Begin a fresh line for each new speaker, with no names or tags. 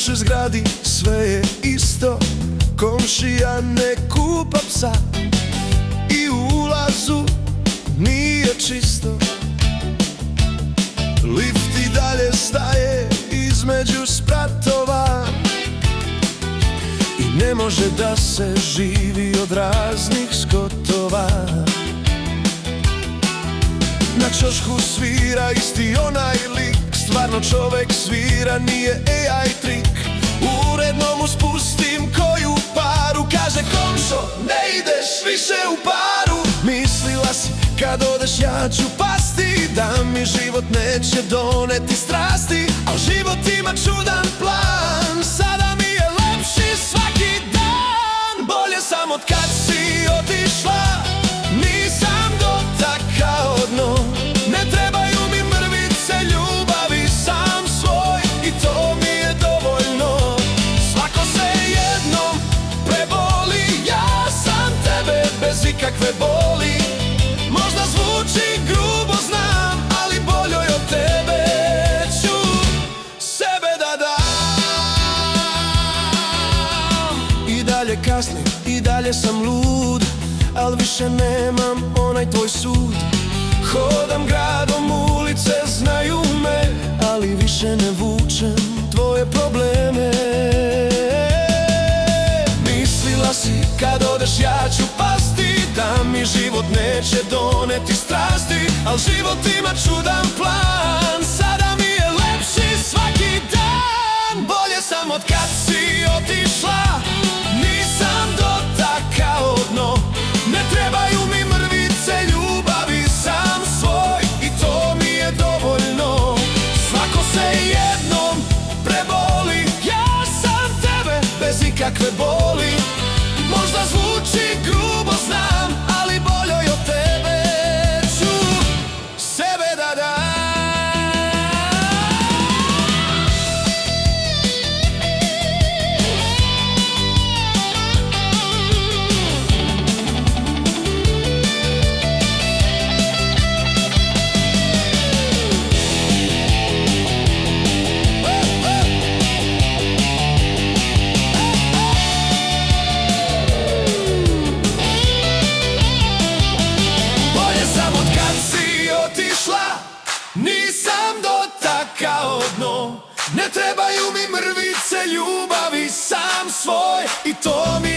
našoj zgradi sve je isto, komšija ne kupa psa i u ulazu nije čisto. Lift i dalje staje između spratova i ne može da se živi od raznih skotova. Na ćošku svira isti onaj lik, stvarno čovek svira, nije AI trik. Uredno mu spustim koju paru, kaže komšo, ne ideš više u paru. Mislila si kad odeš ja ću pasti, da mi život neće doneti strasti, al život ima čudan plan, sada mi je lepši svaki dan. Bolje sam od kad si otišla, nisam dotakao dno. Ne trebaju mi mrvice ljubavi, sam svoj i to mi je dovoljno. Svako se jednom preboli, ja sam tebe bez ikakve boli. Možda zvuči grubo, znam, ali boljoj od tebe ću sebe da dam. I dalje kasnim, i dalje sam lud, al više nemam onaj tvoj sud. Hodam gradom, ulice znaju me, ali više ne vučem tvoje probleme. Mislila si kad odeš ja ću pasti, da mi život neće doneti strasti, al život ima čudan plan, sada mi je lepši svaki dan. Bolje sam od kad si otišla, nisam dotakao dno. Ne trebaju mi mrvice ljubavi, sam svoj i to mi je dovoljno. Svako se jednom preboli, ja sam tebe bez ikakve boli. Možda zvuči grubo, znam, ali boljoj od tebe ću sebe da dam. Nisam dotakao dno, ne trebaju mi mrvice ljubavi, sam svoj i to mi